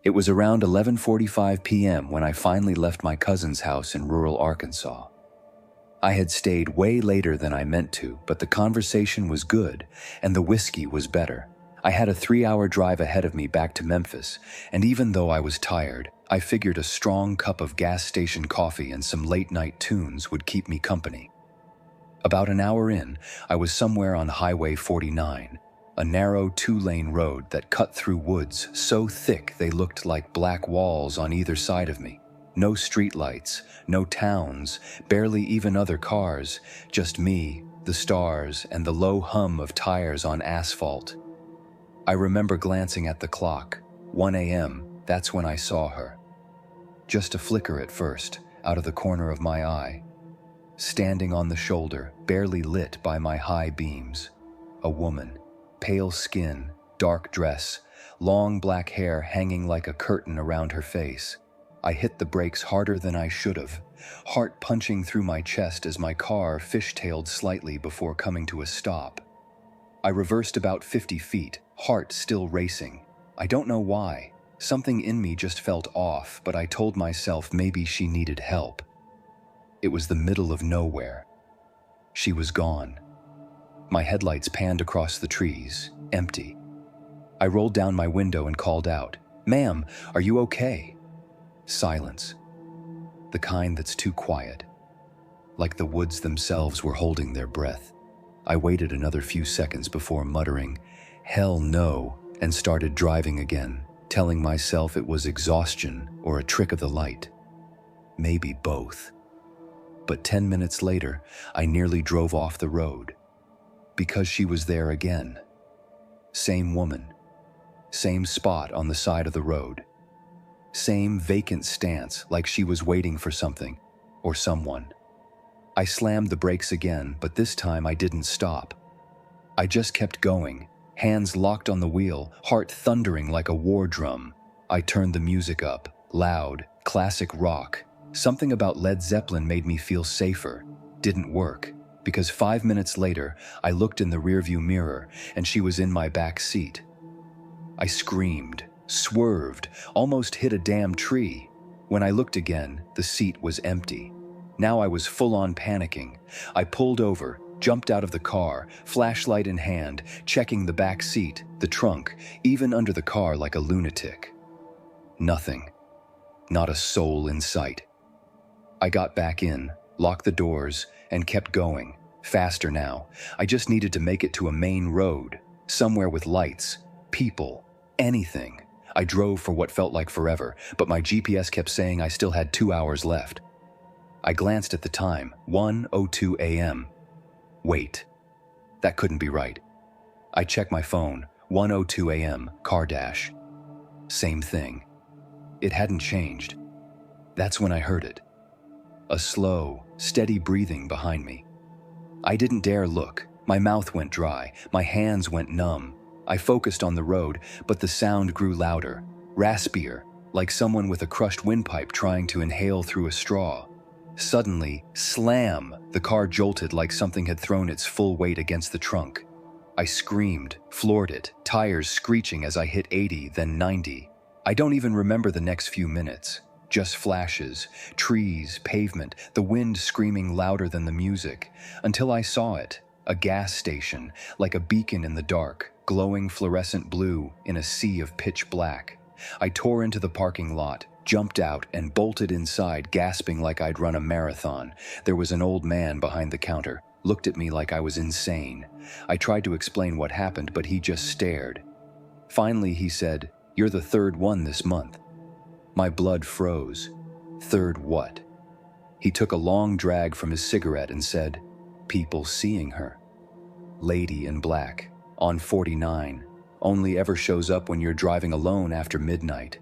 It was around 11:45 p.m. when I finally left my cousin's house in rural Arkansas. I had stayed way later than I meant to, but the conversation was good and the whiskey was better. I had a 3-hour drive ahead of me back to Memphis, and even though I was tired, I figured a strong cup of gas station coffee and some late-night tunes would keep me company. About an hour in, I was somewhere on Highway 49, a narrow 2-lane road that cut through woods so thick they looked like black walls on either side of me. No streetlights, no towns, barely even other cars, just me, the stars, and the low hum of tires on asphalt. I remember glancing at the clock. 1 a.m., that's when I saw her. Just a flicker at first, out of the corner of my eye. Standing on the shoulder, barely lit by my high beams. A woman, pale skin, dark dress, long black hair hanging like a curtain around her face. I hit the brakes harder than I should have, heart punching through my chest as my car fishtailed slightly before coming to a stop. I reversed about 50 feet, heart still racing. I don't know why. Something in me just felt off, but I told myself maybe she needed help. It was the middle of nowhere. She was gone. My headlights panned across the trees, empty. I rolled down my window and called out, "Ma'am, are you okay?" Silence. The kind that's too quiet. Like the woods themselves were holding their breath. I waited another few seconds before muttering, "Hell no," and started driving again, telling myself it was exhaustion or a trick of the light. Maybe both. But 10 minutes later, I nearly drove off the road. Because she was there again. Same woman. Same spot on the side of the road. Same vacant stance, like she was waiting for something or someone. I slammed the brakes again, but this time I didn't stop. I just kept going, hands locked on the wheel, heart thundering like a war drum. I turned the music up, loud, classic rock. Something about Led Zeppelin made me feel safer. Didn't work, because 5 minutes later, I looked in the rearview mirror and she was in my back seat. I screamed, swerved, almost hit a damn tree. When I looked again, the seat was empty. Now I was full-on panicking. I pulled over, jumped out of the car, flashlight in hand, checking the back seat, the trunk, even under the car like a lunatic. Nothing. Not a soul in sight. I got back in, locked the doors, and kept going. Faster now. I just needed to make it to a main road, somewhere with lights, people, anything. I drove for what felt like forever, but my GPS kept saying I still had 2 hours left. I glanced at the time, 1:02 a.m. Wait, that couldn't be right. I checked my phone, 1:02 a.m., car dash. Same thing. It hadn't changed. That's when I heard it. A slow, steady breathing behind me. I didn't dare look. My mouth went dry, my hands went numb. I focused on the road, but the sound grew louder, raspier, like someone with a crushed windpipe trying to inhale through a straw. Suddenly, slam! The car jolted like something had thrown its full weight against the trunk. I screamed, floored it, tires screeching as I hit 80, then 90. I don't even remember the next few minutes. Just flashes, trees, pavement, the wind screaming louder than the music, until I saw it, a gas station, like a beacon in the dark, glowing fluorescent blue in a sea of pitch black. I tore into the parking lot, jumped out, and bolted inside, gasping like I'd run a marathon. There was an old man behind the counter, looked at me like I was insane. I tried to explain what happened, but he just stared. Finally, he said, "You're the third one this month." My blood froze. Third what? He took a long drag from his cigarette and said, "People seeing her. Lady in black, on 49, only ever shows up when you're driving alone after midnight."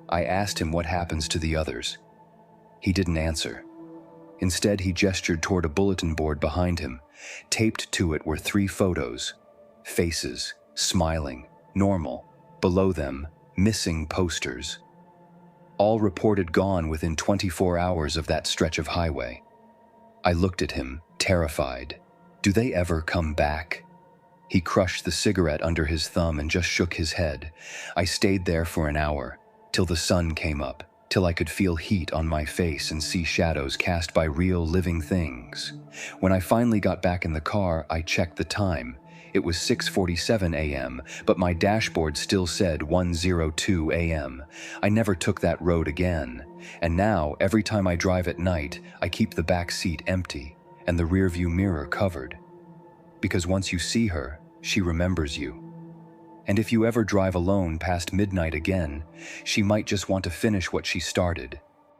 I asked him what happens to the others. He didn't answer. Instead, he gestured toward a bulletin board behind him. Taped to it were 3 photos. Faces, smiling, normal. Below them, missing posters. All reported gone within 24 hours of that stretch of highway. I looked at him, terrified. Do they ever come back? He crushed the cigarette under his thumb and just shook his head. I stayed there for an hour, till the sun came up, till I could feel heat on my face and see shadows cast by real living things. When I finally got back in the car, I checked the time. It was 6:47 a.m., but my dashboard still said 1:02 a.m. I never took that road again. And now, every time I drive at night, I keep the back seat empty and the rearview mirror covered. Because once you see her, she remembers you. And if you ever drive alone past midnight again, she might just want to finish what she started,